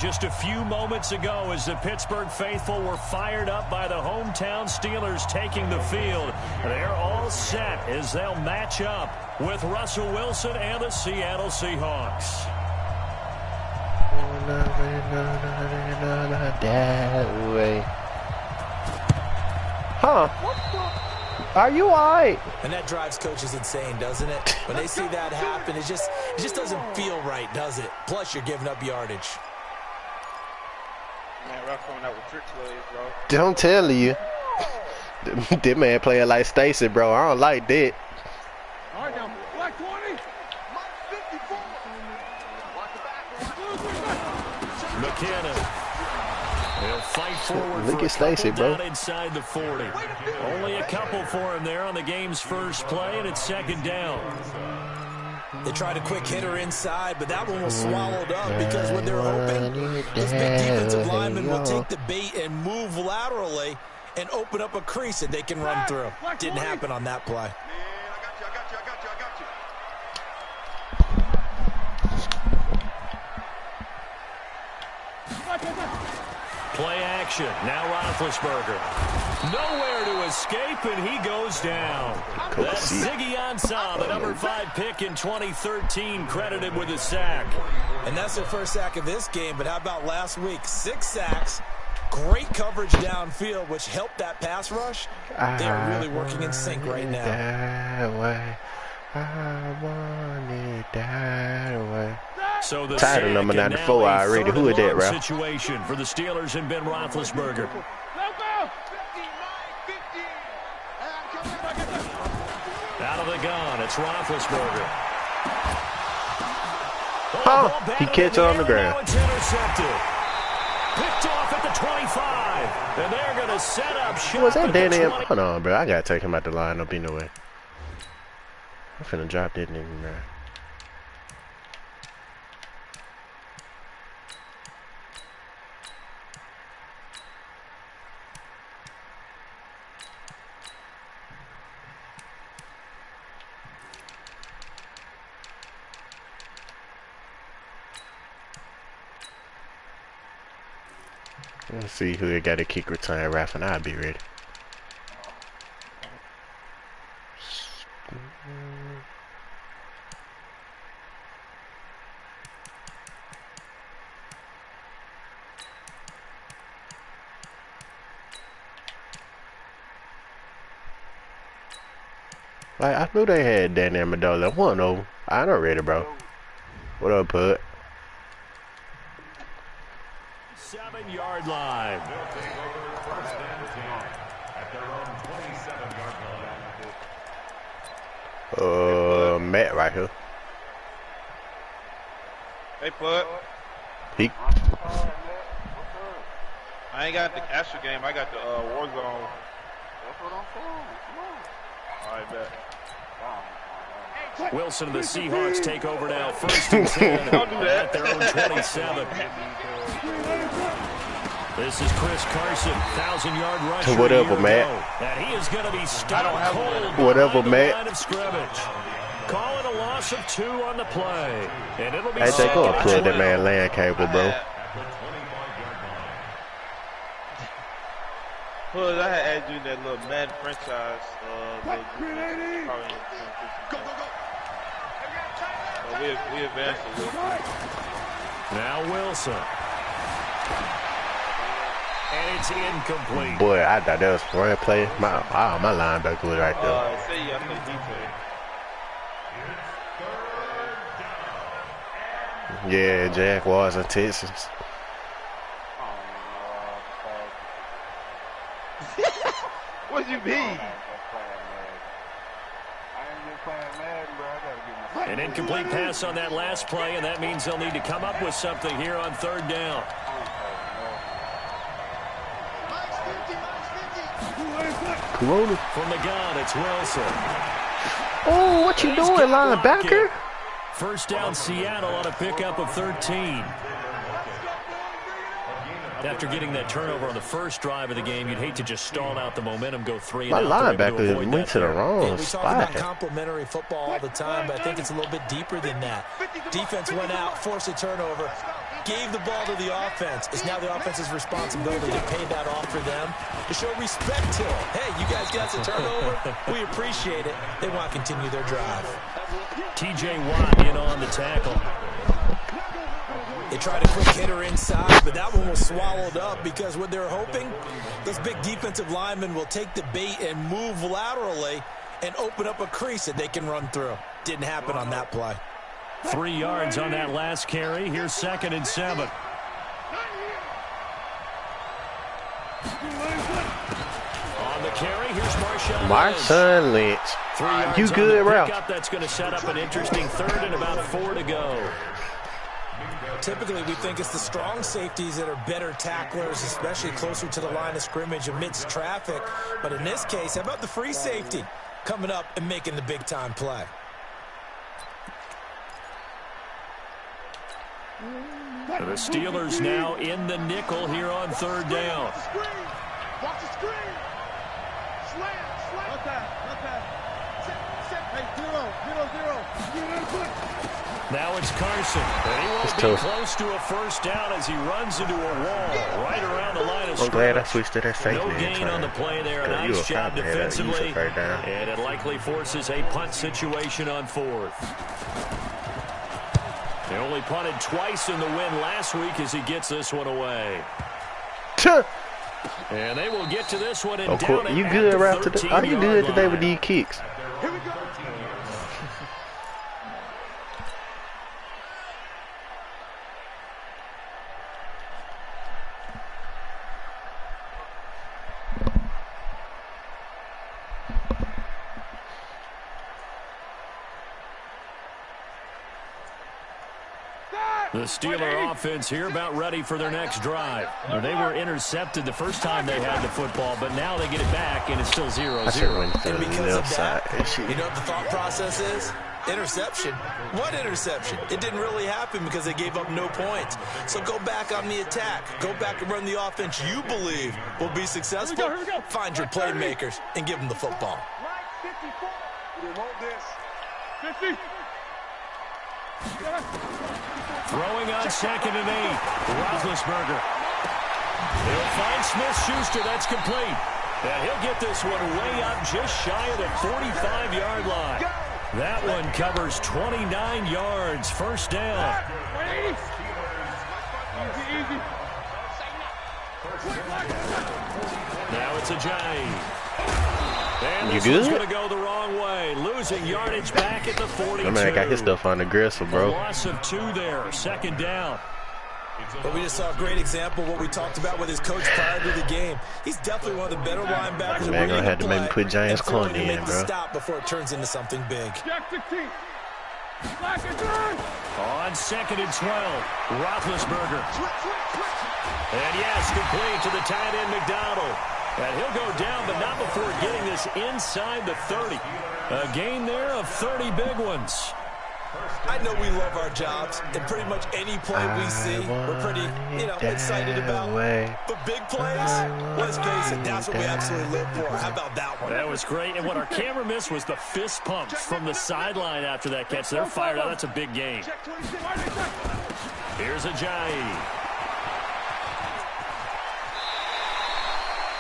Just a few moments ago as the Pittsburgh faithful were fired up by the hometown Steelers taking the field. They're all set as they'll match up with Russell Wilson and the Seattle Seahawks. That way. Huh? Are you alright? And that drives coaches insane, doesn't it? When they see that happen, it just doesn't feel right, does it? Plus, you're giving up yardage. Man, Ruff coming out with trick plays, bro. Don't tell you. That man playing like Stacy, bro. I don't like that. All right, now, black 20. McKinnon. He'll fight forward. Look for at Stacy, bro. Down inside the 40. Only a couple for him there on the game's first play, and it's second down. They tried a quick hitter inside, but that one was swallowed up because when they're open, those big defensive linemen will take the bait and move laterally and open up a crease that they can run through. Didn't happen on that play. Play action. Now Roethlisberger. Nowhere to escape, and he goes down. That's Ziggy Ansah, the number 5 pick in 2013, credited with a sack. And that's their first sack of this game, but how about last week? 6 sacks, great coverage downfield, which helped that pass rush. They're really working in sync right now. That way. I want it that way. So the tired of number 94 already. Who is that, bro? Situation for the Steelers and Ben Roethlisberger. Out of the gun, it's Roethlisberger. Oh, he catch it on the ground. It's intercepted. Picked off at the 25, and they're going to set up shop. Was that Danny? Hold on, bro. I gotta take him out the lineup anyway. I'm finna drop that nigga, man. Let's see who got a kick return, Raf, and I'll be ready. Like, I knew they had Danny Amendola. One over. I know ready, bro. What up, Pud? 7-yard line. Matt right here. Hey, Pud. He. I ain't got the Astro game. I got the Warzone. That's what I'm saying. All right, bet. Wilson and the Seahawks take over now. First and 10 at their own 27. This is Chris Carson, 1,000-yard rusher. Whatever, Matt. And he is going to be stopped cold. Whatever, Matt. Line of scrimmage. Calling a loss of 2 on the play. And it'll be hey, they go and plug that 12. man land cable, bro. Pud, I had asked you that little Madden franchise. We advanced a little bit. Now Wilson. And it's incomplete. Boy, I thought that was run play. My linebacker was right there. Yeah, Jaguars and Texans. What do you mean? An incomplete pass on that last play, and that means they'll need to come up with something here on 3rd down. Corona. From the gun, it's Wilson. Oh, what you doing, linebacker? First down, Seattle on a pickup of 13. After getting that turnover on the first drive of the game, you'd hate to just stall out the momentum, go 3 and My out. linebacker went to the wrong We spot. talk about complimentary football all the time, but I think it's a little bit deeper than that. Defense went out, forced a turnover, gave the ball to the offense. It's now the offense's responsibility to pay that off for them, to show respect to it. Hey, you guys got the turnover. We appreciate it. They want to continue their drive. T.J. Watt in on the tackle. They tried a quick hitter inside, but that one was swallowed up because what they're hoping, those big defensive linemen will take the bait and move laterally and open up a crease that they can run through. Didn't happen on that play. 3 yards on that last carry. Here's 2nd and 7. On the carry, here's Marshawn Lynch. 3 yards You good, Ralph? That's going to set up an interesting 3rd and about 4 to go. Typically, we think it's the strong safeties that are better tacklers, especially closer to the line of scrimmage amidst traffic. But in this case, how about the free safety coming up and making the big-time play? The Steelers now in the nickel here on 3rd down. Watch the screen. Slant. Not that. Hey, 0. Now it's Carson. And he won't be close to a first down as he runs into a wall right around the line of scrimmage. I'm glad I switched to that safety. No gain on the play there. A nice job defensively. And it likely forces a punt situation on 4th. They only punted twice in the win last week as he gets this one away. And they will get to this one and down it. You good, Ralph? Are you good today with these kicks? Here we go. The Steeler offense here about ready for their next drive. They were intercepted the first time they had the football, but now they get it back, and it's still 0-0. And because of that, you know what the thought process is? Interception. What interception? It didn't really happen because they gave up no points. So go back on the attack. Go back and run the offense you believe will be successful. Here we go. Find your playmakers and give them the football. Right, 54. We want this. 50. Throwing on 2nd and 8. Roethlisberger. He'll find Smith-Schuster. That's complete. And he'll get this one way up just shy of the 45-yard line. That one covers 29 yards. First down. Easy. Now it's Ajayi. And you this good? one's going to go the wrong way. Losing yardage back at the 42. My man got his stuff on the gristle, bro. A loss of 2 there. 2nd down. But we just saw a great example of what we talked about with his coach prior to the game. He's definitely one of the better linebackers. Man gonna have to maybe put Giants Clone in, make bro. the stop before it turns into something big. On 2nd and 12, Roethlisberger. And yes, complete to the tight end McDonald. And he'll go down, but not before getting this inside the 30. A gain there of 30 big ones. I know we love our jobs, and pretty much any play we see, we're pretty, excited about. But big plays, let's face it, that's what we absolutely live for. How about that one? That was great, and what our camera missed was the fist pumps from the sideline after that catch. They're fired out. That's a big gain. Here's Ajayi.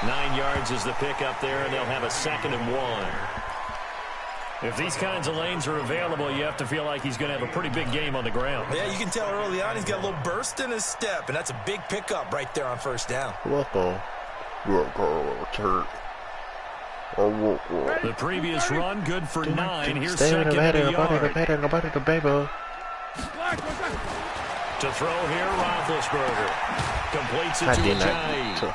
9 yards is the pickup there, and they'll have a 2nd and 1. If these kinds of lanes are available, you have to feel like he's going to have a pretty big game on the ground. Yeah, you can tell early on he's got a little burst in his step, and that's a big pickup right there on first down. The previous run, good for 9. Here's 2nd and a yard. To throw here, Roethlisberger. Completes it to Ajayi.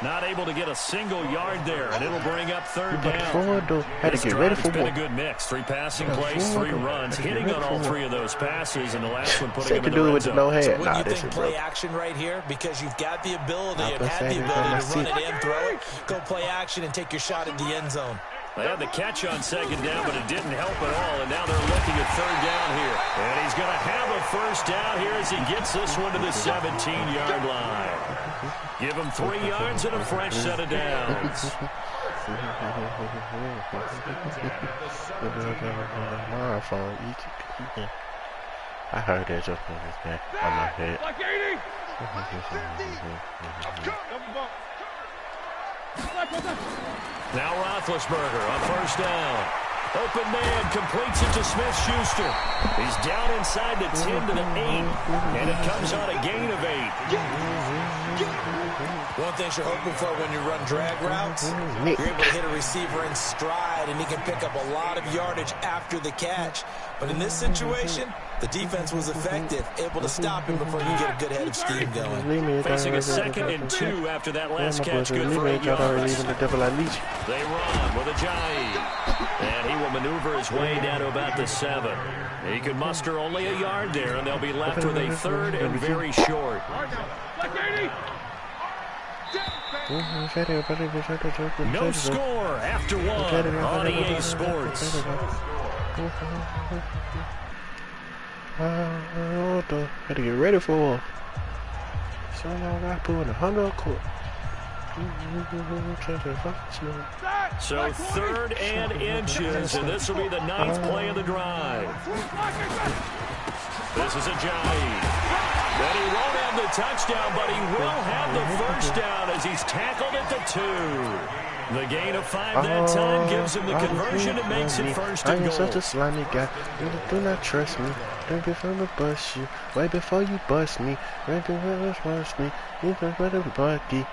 Not able to get a single yard there, and it'll bring up 3rd down. Had to get ready for It's been a good mix. 3 passing plays, 3 runs, hitting on all 3 of those passes, and the last one putting him in the red zone. So when you think play action right here, because you've got the ability and had the ability to run it and throw it, go play action and take your shot at the end zone. They had the catch on 2nd down, but it didn't help at all, and now they're looking at 3rd down here. And he's going to have a first down here as he gets this one to the 17-yard line. Give him 3 yards and a fresh set of downs. I heard that just on this game on my head. Like 80. Now Roethlisberger on first down. Open man completes it to Smith-Schuster. He's down inside the 10 to the 8. And it comes on a gain of 8. One thing you're hoping for when you run drag routes, you're able to hit a receiver in stride, and he can pick up a lot of yardage after the catch. But in this situation, the defense was effective, able to stop him before he could get a good head of steam going. Facing a 2nd and 2 after that last catch, good for 8 yards. They run with Ajayi. And he will maneuver his way down to about the 7. He could muster only a yard there, and they'll be left with a 3rd and very short. No score after 1 on EA Sports. Gotta get ready for so long I put in 100 court. So 3rd and inches, and this will be the 9th play of the drive. This is Ajayi. And he won't have the touchdown, but he will have the first down as he's tackled at the 2. The gain of 5 that time gives him the conversion and makes it 1st and I am goal. such a slimy guy. You do not trust me. Don't before I bust you. Right before you bust me. Right before you bust me. You can put a bucky.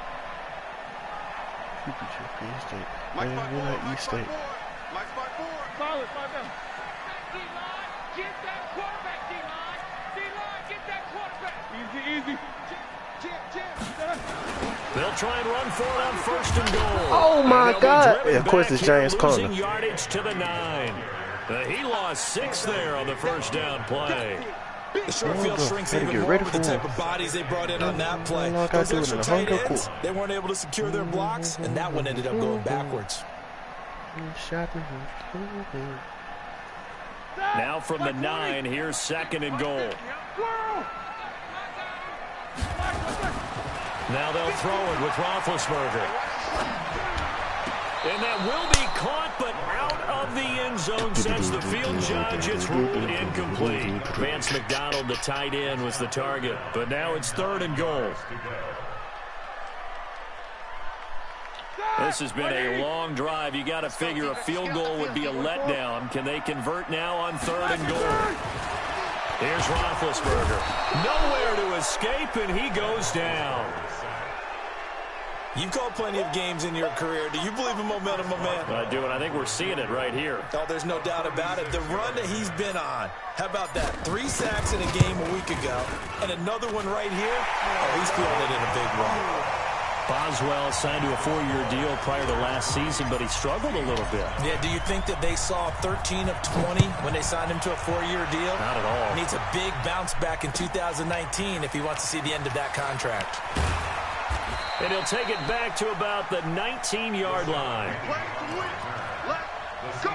You beat your Penn State. Man, you're not East State. Mike's by 4. Solid, 5 down. D-line, get that quarterback, D-line. D-line, get that quarterback. Easy, easy. They'll try and run for it on 1st and goal. Oh my God! Yeah, of course, it's Giants corner. Losing yardage to the 9. He lost 6 there on the first down play. The short field shrinks even more with the type of bodies they brought in on that play. Those extra tight ends, they weren't able to secure their blocks, and that one ended up going backwards. Now from the 9, here's 2nd and goal. Now they'll throw it with Roethlisberger. And that will be caught, but out of the end zone, says the field judge. It's ruled incomplete. Vance McDonald, the tight end, was the target. But now it's 3rd and goal. This has been a long drive. You got to figure a field goal would be a letdown. Can they convert now on 3rd and goal? Here's Roethlisberger. Nowhere to escape, and he goes down. You've called plenty of games in your career. Do you believe in momentum, my man? I do, and I think we're seeing it right here. Oh, there's no doubt about it. The run that he's been on. How about that? 3 sacks in a game a week ago, and another one right here. Oh, he's feeling it in a big run. Boswell signed to a 4-year deal prior to last season, but he struggled a little bit. Yeah, do you think that they saw 13 of 20 when they signed him to a 4-year deal? Not at all. He needs a big bounce back in 2019 if he wants to see the end of that contract. And he'll take it back to about the 19-yard line. Let's go.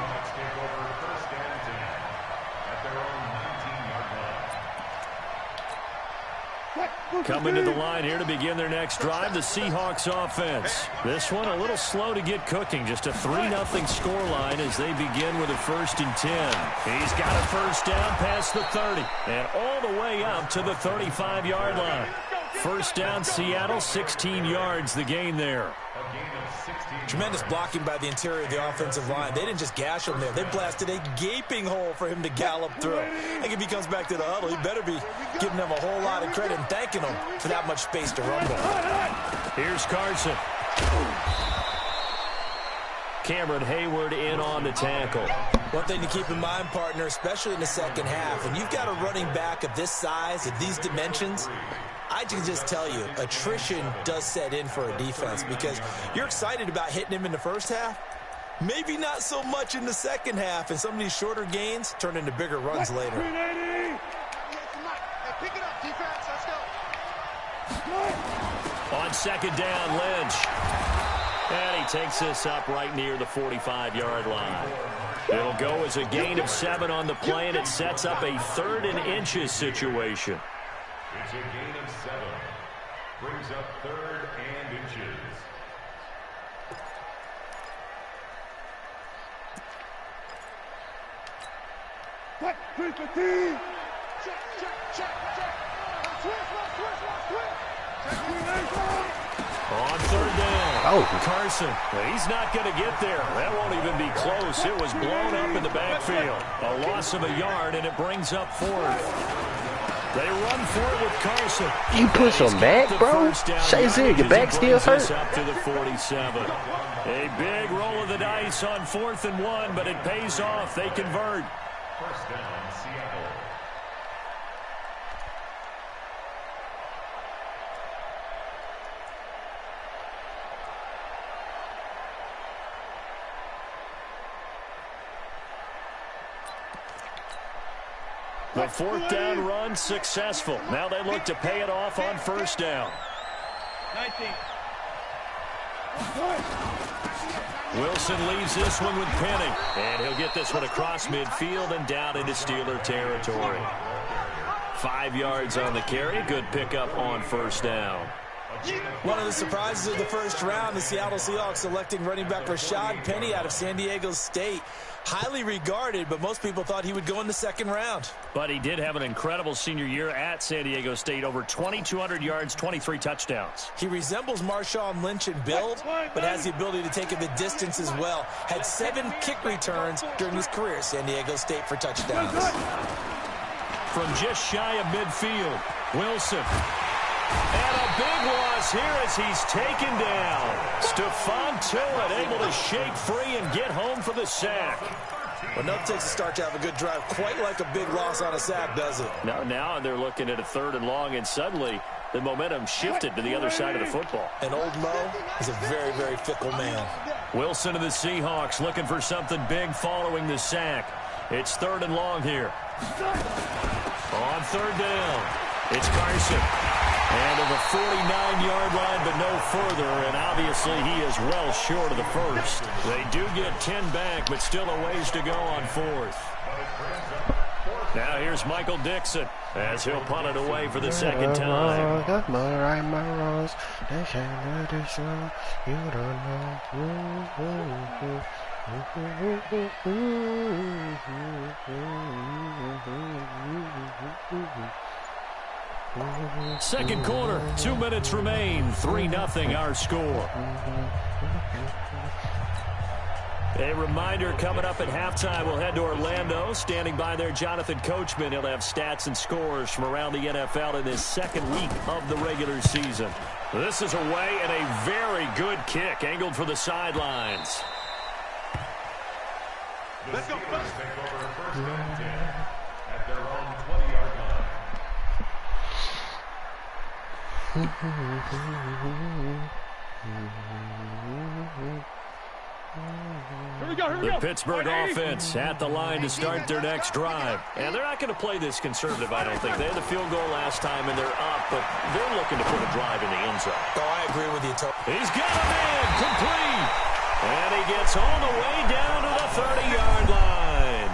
Coming to the line here to begin their next drive, the Seahawks offense. This one a little slow to get cooking. Just a 3-0 scoreline as they begin with a 1st and 10. He's got a first down past the 30 and all the way up to the 35-yard line. First down, Seattle, 16 yards, the gain there. Tremendous blocking by the interior of the offensive line. They didn't just gash him there. They blasted a gaping hole for him to gallop through. I think if he comes back to the huddle, he better be giving them a whole lot of credit and thanking them for that much space to rumble. Here's Carson. Cameron Hayward in on the tackle. One thing to keep in mind, partner, especially in the second half, when you've got a running back of this size, of these dimensions, I can just tell you, attrition does set in for a defense because you're excited about hitting him in the first half. Maybe not so much in the second half, and some of these shorter gains turn into bigger runs later. Pick it up, defense. Let's go. On 2nd down, Lynch. And he takes this up right near the 45-yard line. It'll go as a gain of 7 on the play, and it sets up a 3rd and inches situation. It's a gain of 7. Brings up 3rd and inches. What? 3-15. On third down, Oh. Carson. He's not going to get there. That won't even be close. It was blown up in the backfield. A loss of a yard, and it brings up fourth. They run for it with Carson. You push him back, bro? Shazier, your back still hurt? Up to the 47. A big roll of the dice on 4th and 1, but it pays off. They convert. First down, Seattle. The 4th down run successful. Now they look to pay it off on 1st down. 19. Wilson leaves this one with Penny. And he'll get this one across midfield and down into Steeler territory. 5 yards on the carry. Good pickup on 1st down. One of the surprises of the first round, the Seattle Seahawks selecting running back Rashad Penny out of San Diego State. Highly regarded, but most people thought he would go in the 2nd round. But he did have an incredible senior year at San Diego State. Over 2,200 yards, 23 touchdowns. He resembles Marshawn Lynch in build, but has the ability to take it the distance as well. Had 7 kick returns during his career at San Diego State for touchdowns. From just shy of midfield, Wilson. And a big loss here as he's taken down. Stephon Tuitt able to shake free and get home for the sack. But nothing takes a start to have a good drive, quite like a big loss on a sack, does it? Now they're looking at a 3rd and long, and suddenly the momentum shifted to the other side of the football. And old Mo is a very, very fickle man. Wilson of the Seahawks looking for something big following the sack. It's 3rd and long here. On 3rd down, it's Carson. And to the 49-yard line, but no further, and obviously he is well short of the 1st. They do get 10 back, but still a ways to go on 4th. Now here's Michael Dixon as he'll punt it away for the 2nd time. Got my right, my wrongs. They can't do this wrong. You don't know. Second quarter, 2 minutes remain. 3-0 our score. A reminder coming up at halftime, we'll head to Orlando. Standing by there, Jonathan Coachman. He'll have stats and scores from around the NFL in this 2nd week of the regular season. This is away and a very good kick, angled for the sidelines. Let's go. Take over 1st and 10 at their own 20-yard line. The Pittsburgh offense at the line to start their next drive. And they're not going to play this conservative, I don't think. They had the field goal last time, and they're up, but they're looking to put a drive in the end zone. Oh, I agree with you, Tony. He's got him in, complete. And he gets all the way down to the 30-yard line.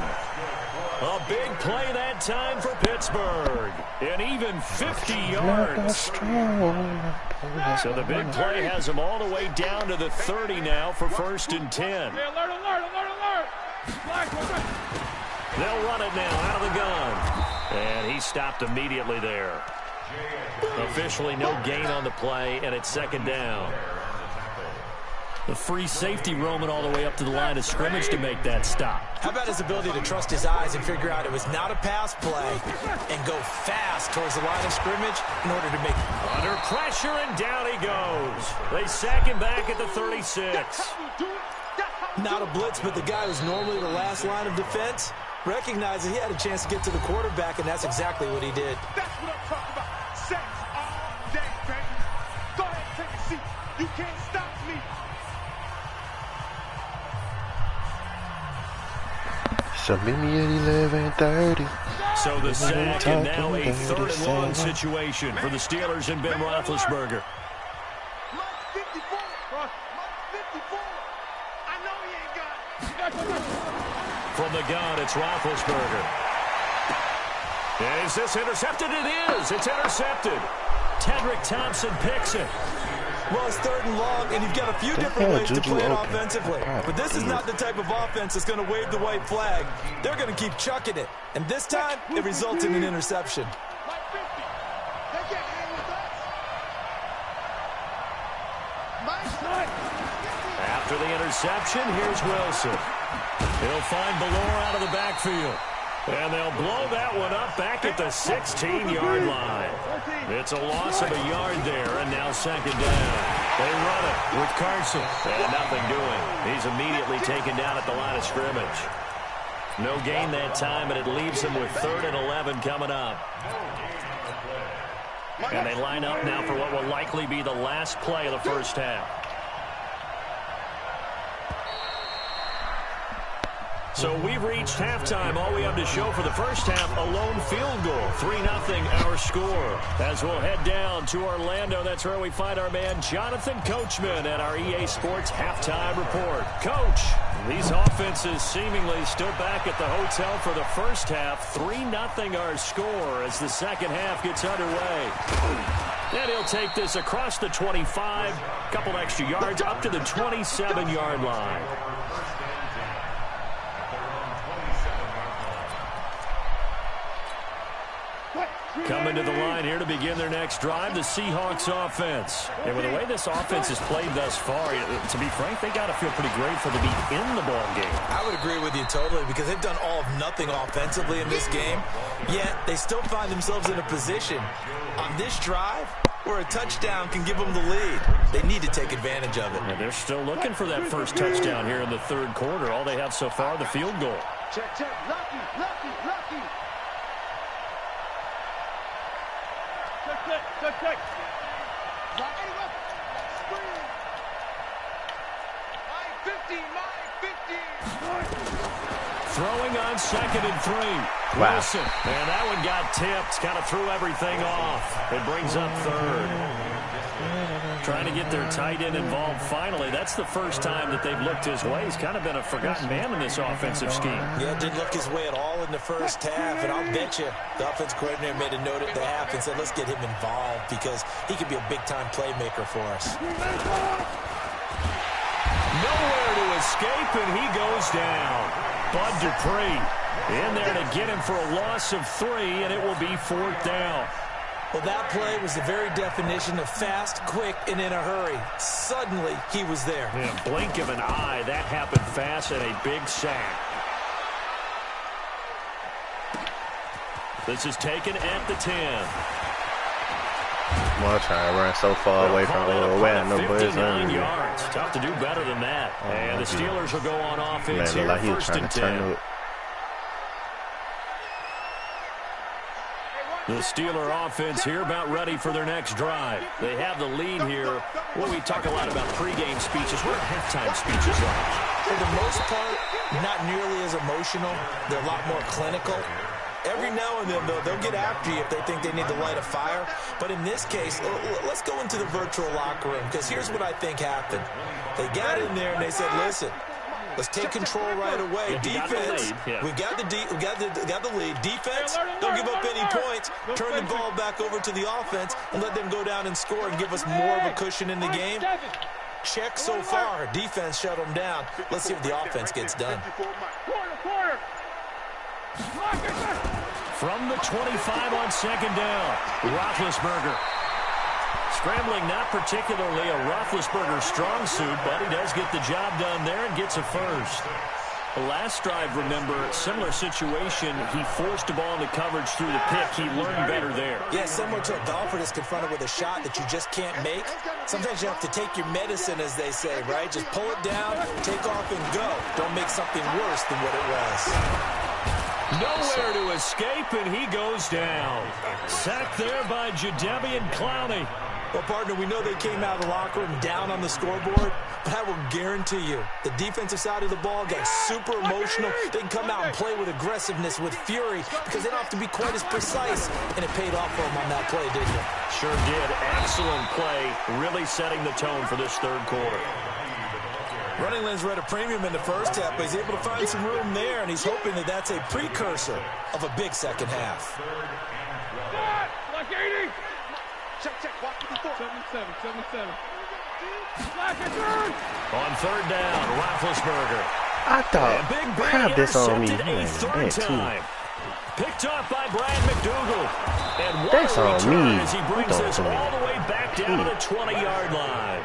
A big play that time for Pittsburgh. And even 50 yards. So the big play has them all the way down to the 30 now for 1st and 10. Hey, alert, alert, alert, alert. They'll run it now out of the gun. And he stopped immediately there. Officially no gain on the play, and it's 2nd down. The free safety roaming all the way up to the line of scrimmage to make that stop. How about his ability to trust his eyes and figure out it was not a pass play and go fast towards the line of scrimmage in order to make it. Under pressure, and down he goes. They sack him back at the 36. Not a blitz, but the guy who's normally the last line of defense recognized that he had a chance to get to the quarterback, and that's exactly what he did. That's what I'm talking about. Sacks all day, baby. Go ahead, take a seat. You can't stop me. So meet me at 11:30. So the sack, and now a 3rd and long situation for the Steelers and Ben Roethlisberger. Mike 54. Mike 54. I know he ain't got it. From the gun, it's Roethlisberger. Is this intercepted? It is. It's intercepted. Tedrick Thompson picks it. Well, it's 3rd and long, and you've got a few different ways to play it offensively. But this is not the type of offense that's going to wave the white flag. They're going to keep chucking it. And this time, it results in an interception. After the interception, here's Wilson. He'll find Ballore out of the backfield. And they'll blow that one up back at the 16-yard line. It's a loss of a yard there, and now second down. They run it with Carson. And nothing doing. He's immediately taken down at the line of scrimmage. No gain that time, and it leaves him with 3rd and 11 coming up. And they line up now for what will likely be the last play of the first half. So we've reached halftime. All we have to show for the first half, a lone field goal. 3-0 our score. As we'll head down to Orlando, that's where we find our man Jonathan Coachman at our EA Sports Halftime Report. Coach, these offenses seemingly still back at the hotel for the first half. 3-0 our score as the second half gets underway. And he'll take this across the 25, couple extra yards up to the 27-yard line. Coming to the line here to begin their next drive, the Seahawks offense. And with the way this offense has played thus far, to be frank, they got to feel pretty grateful to be in the ball game. I would agree with you totally because they've done all of nothing offensively in this game, yet they still find themselves in a position on this drive where a touchdown can give them the lead. They need to take advantage of it. And they're still looking for that first touchdown here in the third quarter. All they have so far, the field goal. Check, check. Lucky. Check. Throwing on 2nd and 3. Wow. Wilson. And that one got tipped. Kind of threw everything off. It brings up 3rd. Trying to get their tight end involved finally. That's the first time that they've looked his way. He's kind of been a forgotten man in this offensive scheme. Yeah, didn't look his way at all in the first half. And I'll bet you the offense coordinator made a note at the half and said, let's get him involved because he could be a big-time playmaker for us. Nowhere to escape, and he goes down. Bud Dupree in there to get him for a loss of 3, and it will be 4th down. Well, that play was the very definition of fast, quick, and in a hurry. Suddenly, he was there. Yeah, blink of an eye, that happened fast, and a big sack. This is taken at the 10. Well, I'm trying to run so far away from where I know Bud's 59 yards. Tough to do better than that. And the Steelers will go on offense here, like he was first trying and to turn 10. up. The Steeler offense here about ready for their next drive. They have the lead here. Well, we talk a lot about pregame speeches. What are halftime speeches like? For the most part, not nearly as emotional. They're a lot more clinical. Every now and then, though, they'll get after you if they think they need to light a fire. But in this case, let's go into the virtual locker room because here's what I think happened. They got in there and they said, listen, let's take control right away. Defense, we got the lead. Defense, don't give up any points. Turn the ball back over to the offense and let them go down and score and give us more of a cushion in the game. Check so far. Defense shut them down. Let's see if the offense gets done. From the 25 on 2nd down, Roethlisberger. Scrambling, not particularly a Roethlisberger strong suit, but he does get the job done there and gets a first. The last drive, remember, similar situation. He forced the ball into coverage through the pick. He learned better there. Yeah, similar to a golfer that's confronted with a shot that you just can't make. Sometimes you have to take your medicine, as they say, right? Just pull it down, take off, and go. Don't make something worse than what it was. Nowhere to escape, and he goes down. Sacked there by Jadeveon Clowney. Well, partner, we know they came out of the locker room down on the scoreboard, but I will guarantee you the defensive side of the ball got super emotional. They can come out and play with aggressiveness, with fury, because they don't have to be quite as precise, and it paid off for them on that play, didn't it? Sure did. Excellent play, really setting the tone for this third quarter. Running lanes were at a premium in the first half, but he's able to find some room there, and he's hoping that that's a precursor of a big second half. Like 80. Check. Watch the 77. On 3rd down, Roethlisberger. I thought, grab this on me. Man, too. Picked off by Brad McDougal. And what That's a on return me. as he brings this all the way back down to the 20-yard line.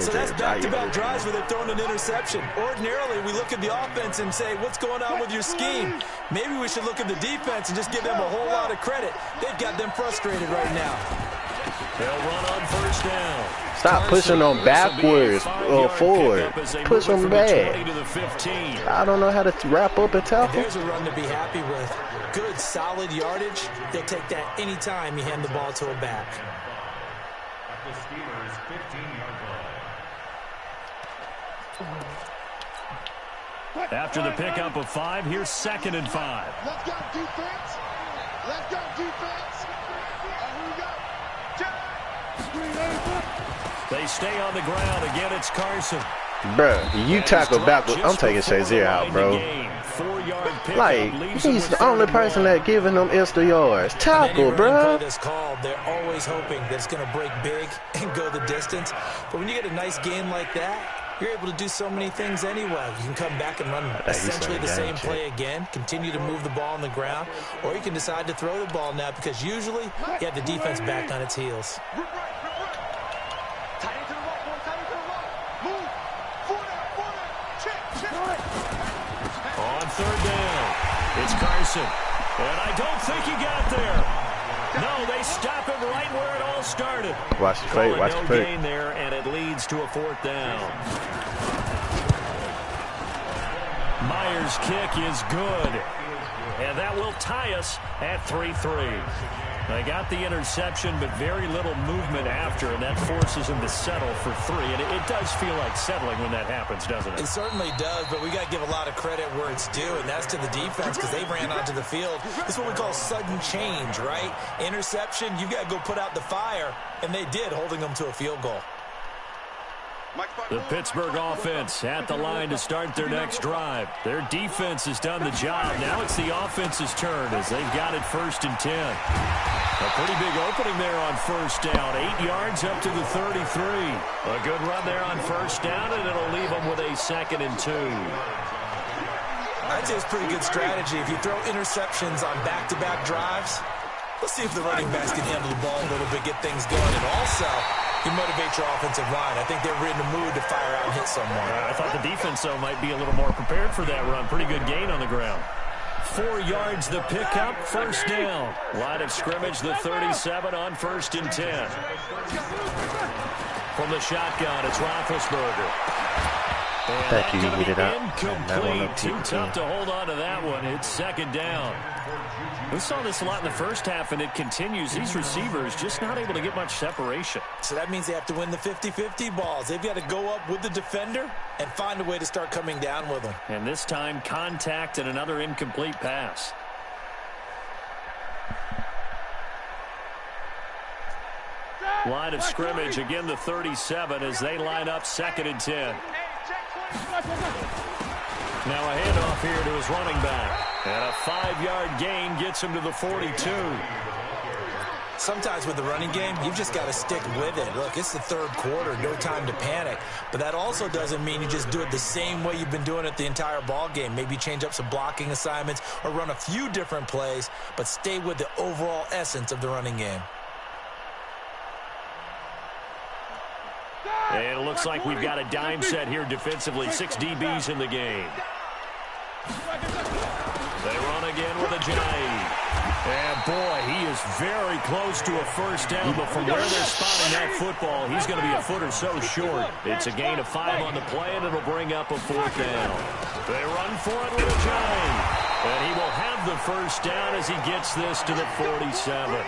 So that's back-to-back drives where they're throwing an interception. Ordinarily, we look at the offense and say, what's going on with your scheme? Maybe we should look at the defense and just give them a whole lot of credit. They've got them frustrated right now. They'll run on first down. Stop pushing them backwards or forward. Push them back. I don't know how to wrap up a tackle. There's a run to be happy with. Good, solid yardage. They'll take that anytime you hand the ball to a back. The Steelers' 15-yard line. After the pickup of 5, here's 2nd and 5. Let's go defense. Let's go defense. Here we go. They stay on the ground. Again, it's Carson. Bruh, you tackle backwards. I'm taking Shazier out, bro. Like, he's the only person that giving them extra yards. Tackle, bro. This call, they're always hoping that it's going to break big and go the distance. But when you get a nice game like that, you're able to do so many things anyway. You can come back and run essentially the same play again, continue to move the ball on the ground, or you can decide to throw the ball now because usually you have the defense back on its heels. On 3rd down, it's Carson. And I don't think he got there. No, they stop him right where it all started. Watch the fake, watch the fake. Gain there, and it leads to a 4th down. Myers' kick is good. And that will tie us at 3-3. They got the interception, but very little movement after, and that forces them to settle for 3. And it does feel like settling when that happens, doesn't it? It certainly does, but we got to give a lot of credit where it's due, and that's to the defense because they ran onto the field. This is what we call sudden change, right? Interception, you got to go put out the fire, and they did, holding them to a field goal. The Pittsburgh offense at the line to start their next drive. Their defense has done the job. Now it's the offense's turn as they've got it 1st and 10. A pretty big opening there on 1st down. 8 yards up to the 33. A good run there on 1st down, and it'll leave them with a 2nd and 2. I'd say it's pretty good strategy. If you throw interceptions on back-to-back drives, let's see if the running backs can handle the ball a little bit, get things going, and also you motivate your offensive line. I think they're in the mood to fire out and hit someone. I thought the defense, though, might be a little more prepared for that run. Pretty good gain on the ground. 4 yards the pickup, 1st down. Line of scrimmage, the 37 on 1st and 10. From the shotgun, it's Roethlisberger. Thank you, Incomplete. Too tough to hold on to that one. It's 2nd down. We saw this a lot in the first half, and it continues. These receivers just not able to get much separation. So that means they have to win the 50-50 balls. They've got to go up with the defender and find a way to start coming down with them. And this time, contact and another incomplete pass. Line of scrimmage, again the 37 as they line up 2nd and 10. Now a handoff here to his running back. And a 5-yard gain gets him to the 42. Sometimes with the running game, you've just got to stick with it. Look, it's the 3rd quarter, no time to panic. But that also doesn't mean you just do it the same way you've been doing it the entire ball game. Maybe change up some blocking assignments or run a few different plays, but stay with the overall essence of the running game. And it looks like we've got a dime set here defensively. 6 DBs in the game. They run again with a Ajayi. And boy, he is very close to a 1st down, but from where they're spotting that football, he's going to be a foot or so short. It's a gain of 5 on the play, and it'll bring up a 4th down. They run for it with Ajayi. And he will have the 1st down as he gets this to the 47.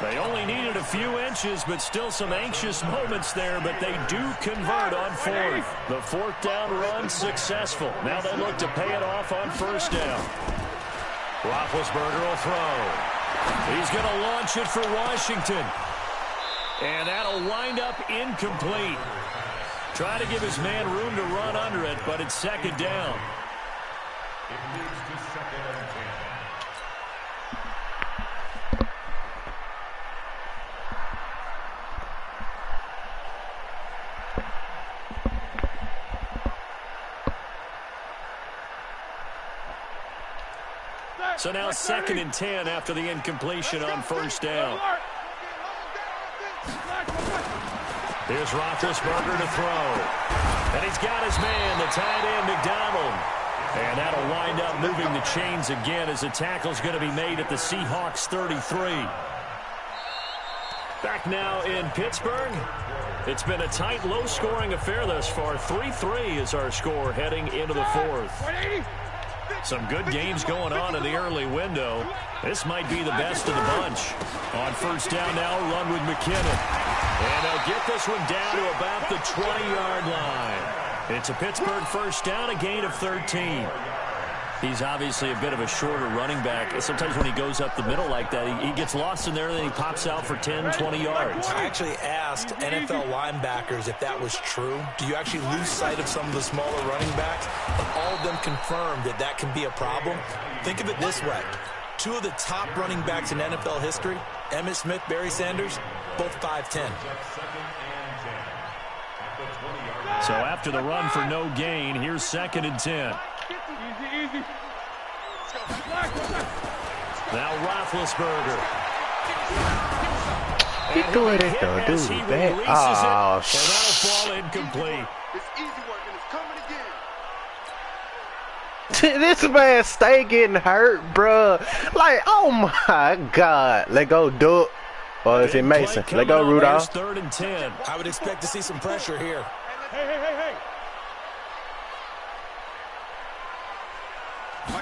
They only needed a few inches, but still some anxious moments there, but they do convert on 4th. The 4th down run successful. Now they look to pay it off on 1st down. Roethlisberger will throw. He's going to launch it for Washington. And that'll wind up incomplete. Try to give his man room to run under it, but it's 2nd down. It moves to 2nd and 10. So now 2nd and 10 after the incompletion on first down. Here's Roethlisberger to throw. And he's got his man, the tight end, McDonald. And that'll wind up moving the chains again as the tackle's going to be made at the Seahawks 33. Back now in Pittsburgh. It's been a tight, low-scoring affair thus far. 3-3 is our score heading into the fourth. Some good games going on in the early window. This might be the best of the bunch. On first down now, run with McKinnon. And they'll get this one down to about the 20-yard line. It's a Pittsburgh first down, a gain of 13. He's obviously a bit of a shorter running back. Sometimes when he goes up the middle like that, he gets lost in there and then he pops out for 10, 20 yards. I actually asked NFL linebackers if that was true. Do you actually lose sight of some of the smaller running backs? And all of them confirmed that that can be a problem. Think of it this way. 2 of the top running backs in NFL history, Emmitt Smith, Barry Sanders, both 5'10". So after the run for no gain, here's 2nd and 10. Easy. Now Roethlisberger. He doing it though, dude. Oh, and that'll fall incomplete. It's easy work and it's coming again. This man stay getting hurt, bruh. Like, oh my God. Let go, Duke. Or is it Mason? Let go, Rudolph. 3rd and 10. I would expect to see some pressure here. Hey.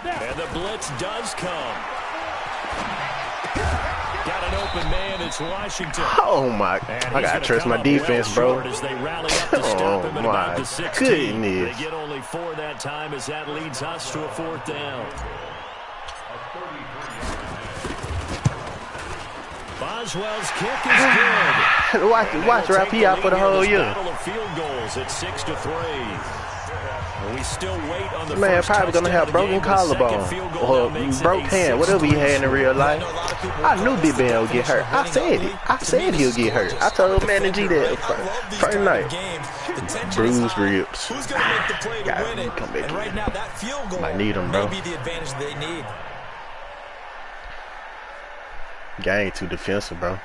And the blitz does come. Got an open man. It's Washington. Oh my! I gotta trust my defense, bro. As they rally up to stop him at about the 16. Goodness! They get only 4 that time as that leads us to a 4th down. Boswell's kick is good. Watch, Rap. He out for the whole year. Battle of field goals at 6-3. We still wait on the Man, probably gonna have broken collarbone or broke hand, whatever he had in real life. I knew Big Ben would get hurt. I said it. I said he'll get hurt. I told Manny G that Friday night. Bruised ribs. Who's going to make the play to win it? And right now, that field goal might need him, bro. may be the advantage they need. Guy ain't too defensive, bro.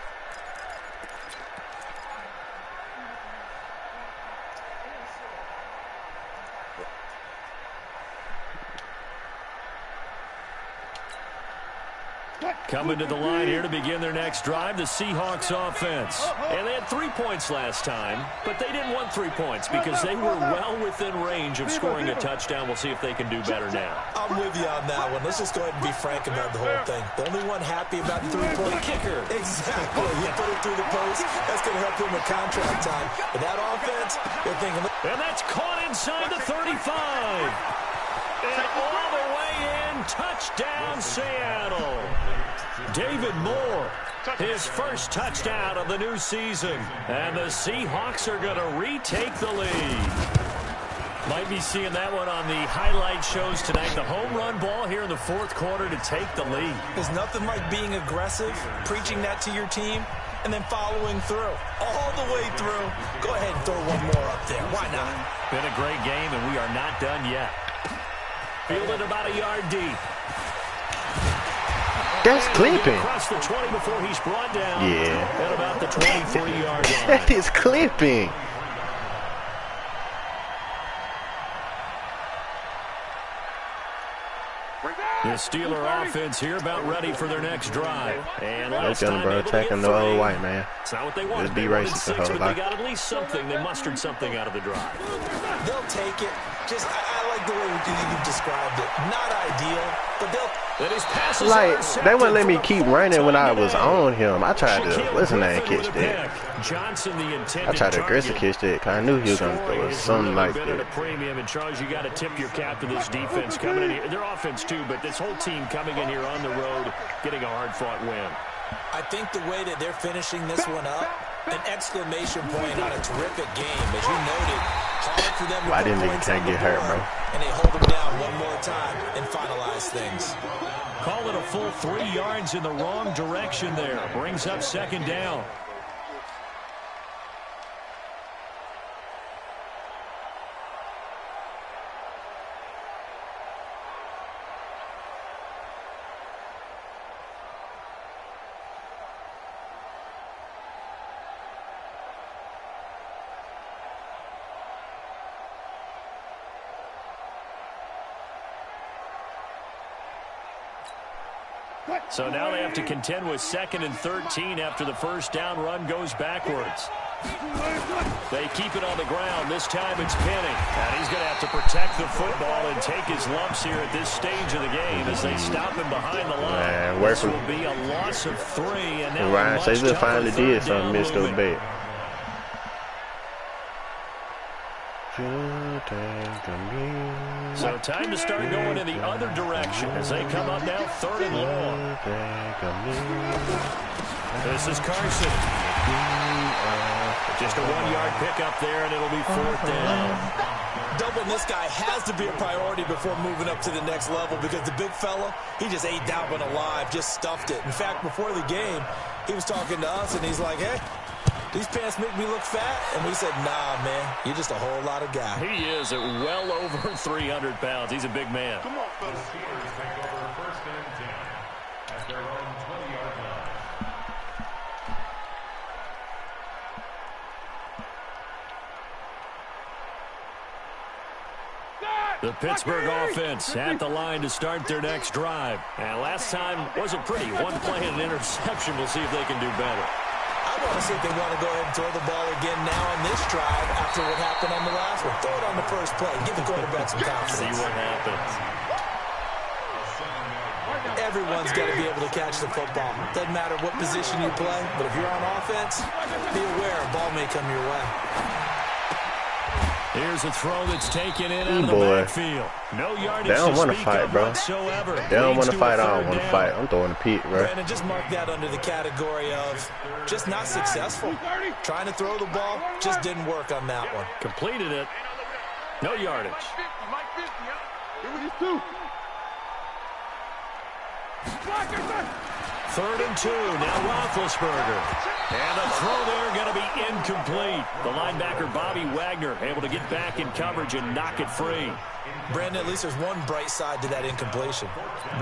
Coming to the line here to begin their next drive, the Seahawks offense. And they had 3 points last time, but they didn't want 3 points because they were well within range of scoring a touchdown. We'll see if they can do better now. I'm with you on that one. Let's just go ahead and be frank about the whole thing. The only one happy about the 3-point kicker. Exactly. He put it through the post. That's going to help him with contract time. But that offense, they're thinking. And that's caught inside the 35. And all the way in, touchdown Seattle. David Moore, his first touchdown of the new season. And the Seahawks are going to retake the lead. Might be seeing that one on the highlight shows tonight. The home run ball here in the 4th quarter to take the lead. There's nothing like being aggressive, preaching that to your team, and then following through. All the way through. Go ahead and throw one more up there. Why not? Been a great game, and we are not done yet. Fielded about a yard deep. That's clipping. Across the 20 before he's brought down. Yeah. At about the 23-yard line. That is clipping. The Steeler offense here about ready for their next drive. And last Look at him, bro, attacking the old white man. It's not what they wanted. Just be racist the whole but life. they got at least something. They mustered something out of the drive. They'll take it. Just, I like the way you described it. Not ideal, but they'll. Like, they wouldn't let me keep running when I was on him. I tried to, listen and catch that. Johnson, the intended I tried to aggressive catch that because I knew he was going to throw something like that. that. Premium, and Charles, you got to tip your cap to this defense coming in here. Their offense too, but this whole team coming in here on the road, getting a hard-fought win. I think the way that they're finishing this one up, an exclamation point on a terrific game. As you noted, hard for them to Why didn't they can't get hurt, bro? And they hold them down one more time and finalize things. Call it a full 3 yards in the wrong direction there. Brings up 2nd down. So now they have to contend with 2nd and 13 after the first down run goes backwards. They keep it on the ground. This time it's Penny. And he's going to have to protect the football and take his lumps here at this stage of the game as they stop him behind the line. Man, this will be a loss of 3. And now Ryan Shazier finally did something, missed those bait. So time to start going in the other direction as they come up now 3rd and long. This is Carson. Just a 1-yard pickup there, and it'll be 4th down. Doubling this guy has to be a priority before moving up to the next level because the big fella, he just ate that one alive, just stuffed it. In fact, before the game, he was talking to us, and he's like, hey, these pants make me look fat. And we said, nah, man, you're just a whole lot of guy. He is at well over 300 pounds. He's a big man. Come on, fellas. Steelers take over 1st and 10 at their own 20-yard line. The Pittsburgh offense at the line to start their next drive. And last time wasn't pretty. 1 play and an interception. We'll see if they can do better. I want to see if they want to go ahead and throw the ball again now on this drive after what happened on the last one. Throw it on the first play. Give the quarterback some confidence. See what happens. Everyone's got to be able to catch the football. Doesn't matter what position you play, but if you're on offense, be aware a ball may come your way. Here's a throw that's taken in out of the backfield. No yardage. They don't want to fight, bro. Whatsoever. They don't want to fight. I don't want to fight. I'm throwing a peek, bro. Brandon, just mark that under the category of just not successful. Trying to throw the ball just didn't work on that one. Completed it. No yardage. Mike 50, Here with his 2. 3rd and 2. Now Roethlisberger. And the throw there going to be incomplete. The linebacker, Bobby Wagner, able to get back in coverage and knock it free. Brandon, at least there's one bright side to that incompletion.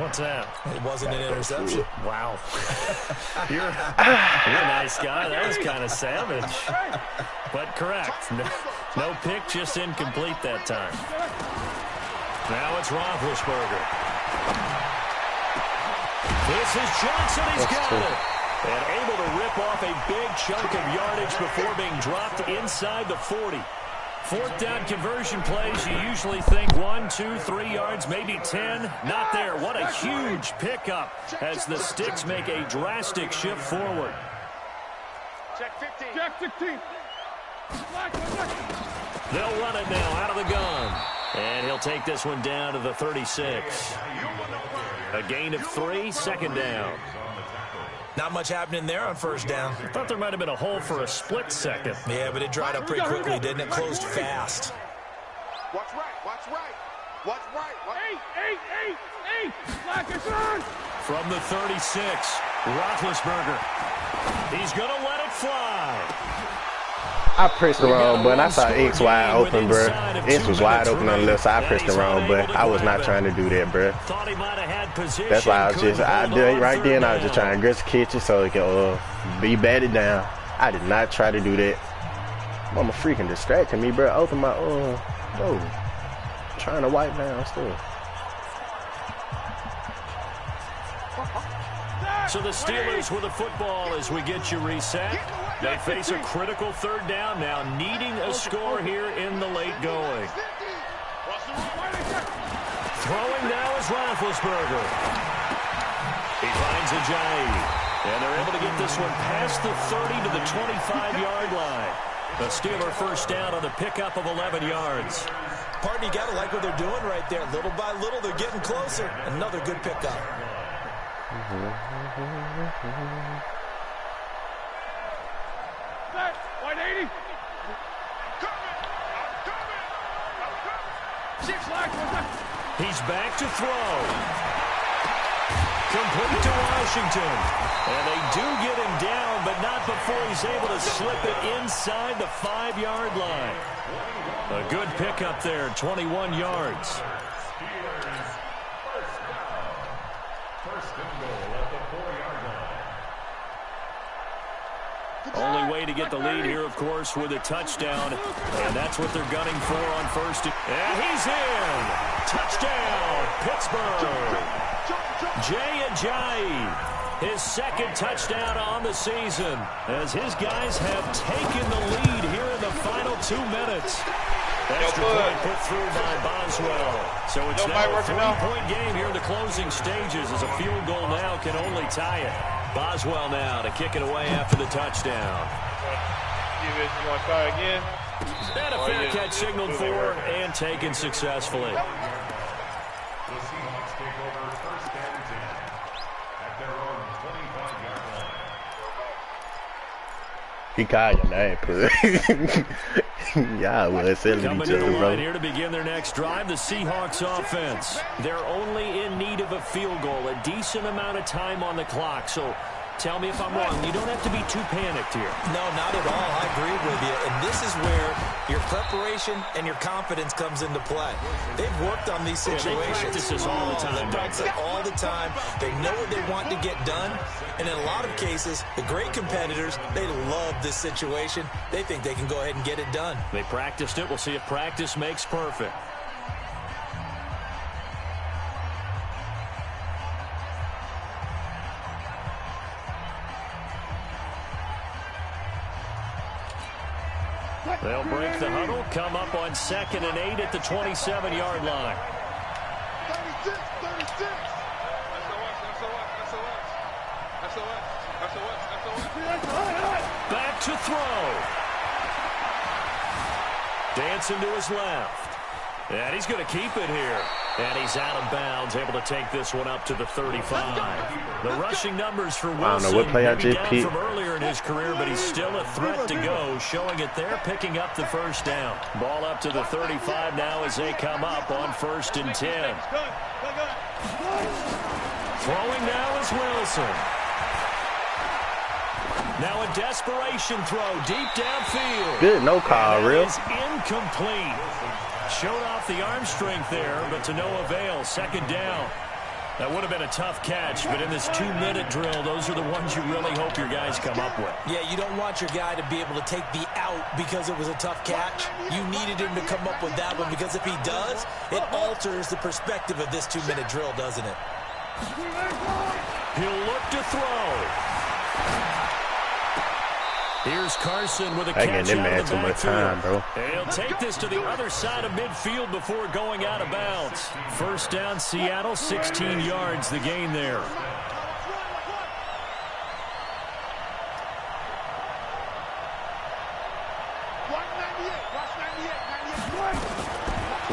What's that? It wasn't an interception. Wow. You're a nice guy. That was kind of savage. But correct. No pick, just incomplete that time. Now it's Roethlisberger. This is Johnson. He's got it. And able to rip off a big chunk of yardage before being dropped inside the 40. 4th down conversion plays, you usually think 1, 2, 3 yards, maybe 10. Not there. What a huge pickup as the Sticks make a drastic shift forward. Check 15. Check 16. They'll run it now out of the gun. And he'll take this one down to the 36. A gain of 3, 2nd down. Not much happening there on 1st down. I thought there might have been a hole for a split second. Yeah, but it dried up pretty quickly, didn't it? Closed fast. Watch right. Watch right. Watch right. 8. Like a son. From the 36, Roethlisberger. He's going to let it fly. I pressed the wrong button. I saw X wide open, bro. X was wide open on the left side. I pressed the wrong button. I was not trying to do that, bro. That's why I was just, I did it right then. I was just trying to aggressive catch it so it can be batted down. I did not try to do that. Mama freaking distracting me, bro. Open my, trying to wipe down still. So the Steelers with the football as we get you reset. They face a critical 3rd down now, needing a score here in the late going. Throwing now is Roethlisberger. He finds Ajayi. And they're able to get this one past the 30 to the 25-yard line. The Steeler 1st down on the pickup of 11 yards. Partner, you got to like what they're doing right there. Little by little, they're getting closer. Another good pickup. Set. 180. He's back to throw. Complete to Washington. And they do get him down, but not before he's able to slip it inside the 5-yard line. A good pickup there, 21 yards. Only way to get the lead here, of course, with a touchdown. And that's what they're gunning for on 1st. And he's in. Touchdown, Pittsburgh. Jay Ajayi, his second touchdown on the season, as his guys have taken the lead here in the final 2 minutes. Extra point put through by Boswell. So it's now a 3-point game here in the closing stages, as a field goal now can only tie it. Boswell now to kick it away after the touchdown. You want to try again? And a fair catch signaled for and taken successfully. The Seahawks take over first and 10 at their own 25-yard line. He called your name, put. Yeah, well, selling Coming each to the other, line bro. here to begin their next drive, the Seahawks offense. They're only in need of a field goal, a decent amount of time on the clock. So tell me if I'm wrong. You don't have to be too panicked here. No, not at all. I agree with you. And this is where your preparation and your confidence comes into play. They've worked on these situations. They practice this all the time. They practice it all the time. They know what they want to get done. And in a lot of cases, the great competitors, they love this situation. They think they can go ahead and get it done. They practiced it. We'll see if practice makes perfect. They'll break the huddle, come up on 2nd and 8 at the 27-yard line. 36, 36. Back to throw. Dancing to his left. And he's going to keep it here. And he's out of bounds, able to take this one up to the 35. The rushing numbers for Wilson, I don't know what play I just down picked. from earlier in his career, but he's still a threat to go, showing it there, picking up the first down. Ball up to the 35 now as they come up on 1st and 10. Throwing now is Wilson. Now a desperation throw deep downfield. Good, no call, And that real. is incomplete. Showed off the arm strength there, but to no avail. 2nd down. That would have been a tough catch, but in this 2-minute drill, those are the ones you really hope your guys come up with. Yeah, you don't want your guy to be able to take the out because it was a tough catch. You needed him to come up with that one, because if he does, it alters the perspective of this 2-minute drill, doesn't it? He'll look to throw. Here's Carson with a I catch get that out man of the too much backfield. time, bro. And he'll take this to the other side of midfield before going out of bounds. 1st down, Seattle, 16 yards, the gain there.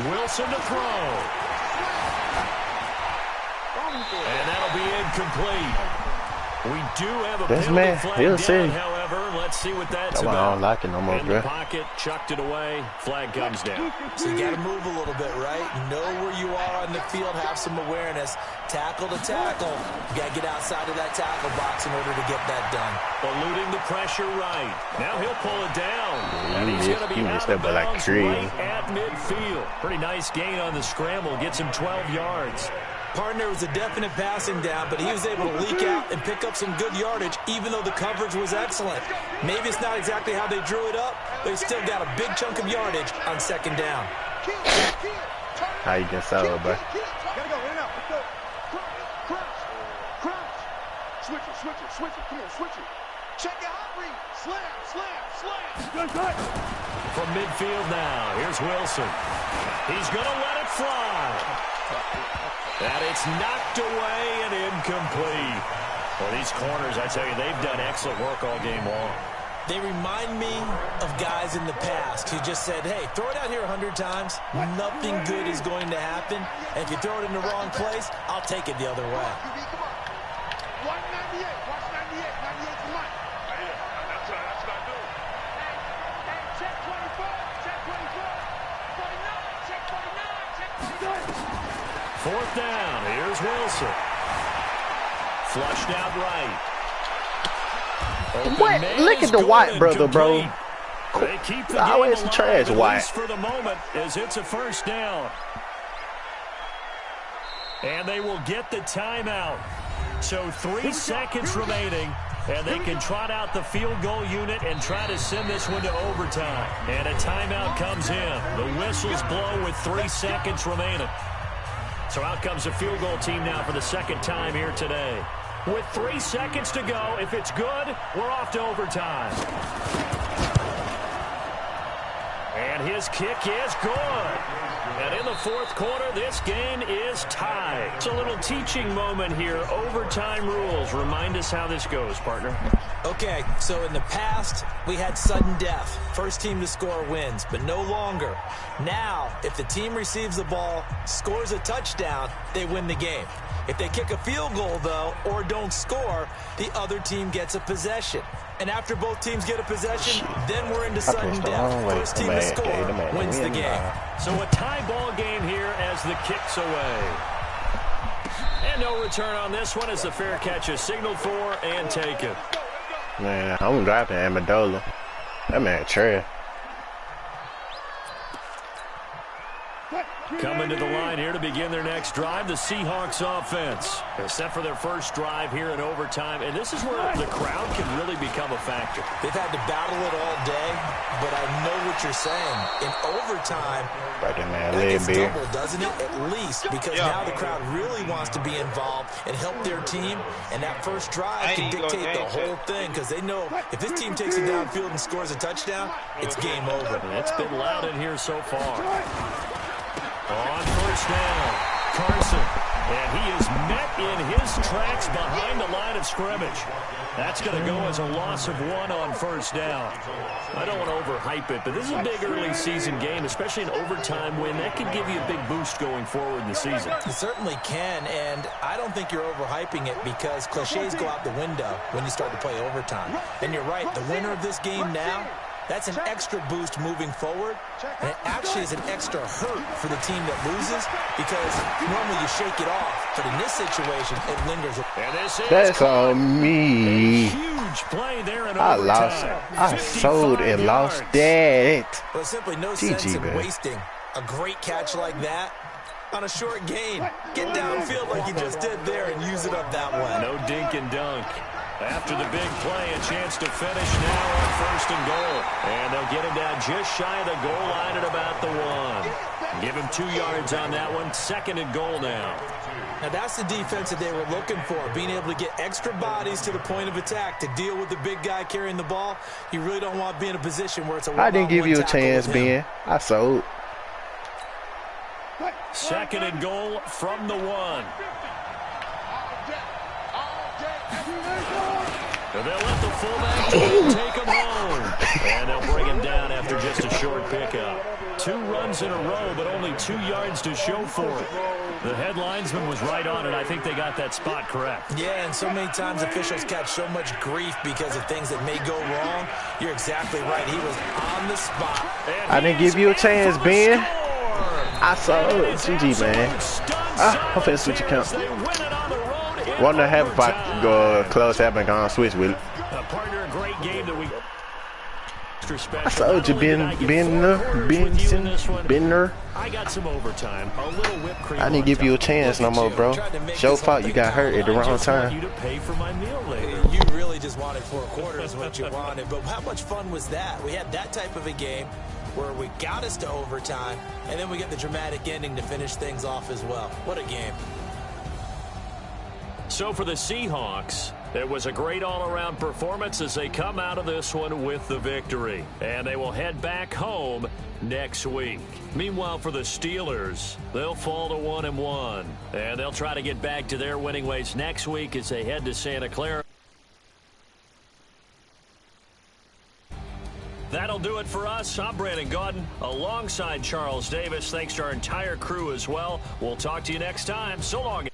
Wilson to throw. And that'll be incomplete. We do have a This penalty man, flag he'll down, see. however. Let's see what that's That's why I about. don't like it no more, In bro. the pocket, chucked it away. Flag comes down. So you got to move a little bit, right? Know where you are on the field, have some awareness. Tackle to tackle. You got to get outside of that tackle box in order to get that done. Eluding the pressure right. Now he'll pull it down. Yeah, And he he's missed- going to be he out missed of that by like bounds 3. right at midfield. Pretty nice gain on the scramble. Gets him 12 yards. Partner was a definite passing down, but he was able to leak out and pick up some good yardage, even though the coverage was excellent. Maybe it's not exactly how they drew it up, but he still got a big chunk of yardage on 2nd down. How you get solid, bro? Gotta go, in and out. Let's go. Crunch. Switch it. Come on, switch it. Check it out, read. Slam. Good. From midfield now, here's Wilson. He's going to let it fly. And it's knocked away and incomplete. Well, these corners, I tell you, they've done excellent work all game long. They remind me of guys in the past who just said, hey, throw it out here 100 times. Nothing good is going to happen. And if you throw it in the wrong place, I'll take it the other way. Watch 98 to Mike. That's what I do. Hey, check 24. 49, check 49. 4th down, here's Wilson. Flushed out right. Open What? man Look is at the good White and brother, bro. complete. They keep the Always game some alive, trash, at White. least for the moment, as it's a 1st down. And they will get the timeout. So 3 seconds remaining, and they can trot out the field goal unit and try to send this one to overtime. And a timeout comes in. The whistles blow with 3 seconds remaining. So out comes a field goal team now for the second time here today. With 3 seconds to go, if it's good, we're off to overtime. And his kick is good. And in the fourth quarter, this game is tied. It's a little teaching moment here. Overtime rules. Remind us how this goes, partner. Okay, so in the past, we had sudden death. First team to score wins, but no longer. Now, if the team receives the ball, scores a touchdown, they win the game. If they kick a field goal, though, or don't score, the other team gets a possession. And after both teams get a possession, then we're into sudden death. First team to score wins the game. So a tie ball game here as the kick's away. And no return on this one as the fair catch is signaled for and taken. Man, I'm dropping Amendola. That man trash. Coming to the line here to begin their next drive, the Seahawks offense. They're set for their first drive here in overtime, and this is where the crowd can really become a factor. They've had to battle it all day, but I know what you're saying. In overtime, Right there, man. that gets Leg double, doesn't it? At least, because now the crowd really wants to be involved and help their team, and that first drive can dictate the whole thing, because they know if this team takes it downfield and scores a touchdown, it's game over. And it's been loud in here so far. On first down, Carson, and he is met in his tracks behind the line of scrimmage. That's going to go as a loss of 1 on first down. I don't want to overhype it, but this is a big early season game, especially an overtime win. That could give you a big boost going forward in the season. It certainly can, and I don't think you're overhyping it because cliches go out the window when you start to play overtime. And you're right, the winner of this game now, that's an extra boost moving forward, and it actually is an extra hurt for the team that loses because normally you shake it off, but in this situation, it lingers. And this is That's on me. huge play there in I overtime. lost. I sold and 55 lost yards. that. There's simply no GG, sense in man. wasting a great catch like that on a short gain. Get downfield like you just did there and use it up that way. No dink and dunk. After the big play, a chance to finish now on first and goal. And they'll get him down just shy of the goal line at about the 1. Give him 2 yards on that one. Second and goal now. Now that's the defense that they were looking for, being able to get extra bodies to the point of attack to deal with the big guy carrying the ball. You really don't want to be in a position where it's a I didn't give you a tackle chance, with him. Ben. I sold. Second and goal from the 1. And they'll let the fullback take him home. And they'll bring him down after just a short pickup. 2 runs in a row, but only 2 yards to show for it. The headlinesman was right on it. I think they got that spot correct. Yeah, and so many times officials catch so much grief because of things that may go wrong. You're exactly right. He was on the spot. And I didn't give you a chance, Ben. I sold. GG, man. I'm finna switch accounts. Wonder half if I go close have been gone switch with it. A partner, a great game that we. I sold you, Benner. I got some overtime. A little whipped cream. I didn't give you a chance no more, bro. It's your fault you got hurt at the wrong You time. to pay for my meal later. You really just wanted 4 quarters what you wanted, but how much fun was that? We had that type of a game where we got us to overtime, and then we get the dramatic ending to finish things off as well. What a game. So for the Seahawks, it was a great all-around performance as they come out of this one with the victory. And they will head back home next week. Meanwhile, for the Steelers, they'll fall to 1-1. And they'll try to get back to their winning ways next week as they head to Santa Clara. That'll do it for us. I'm Brandon Gaudin alongside Charles Davis. Thanks to our entire crew as well. We'll talk to you next time. So long.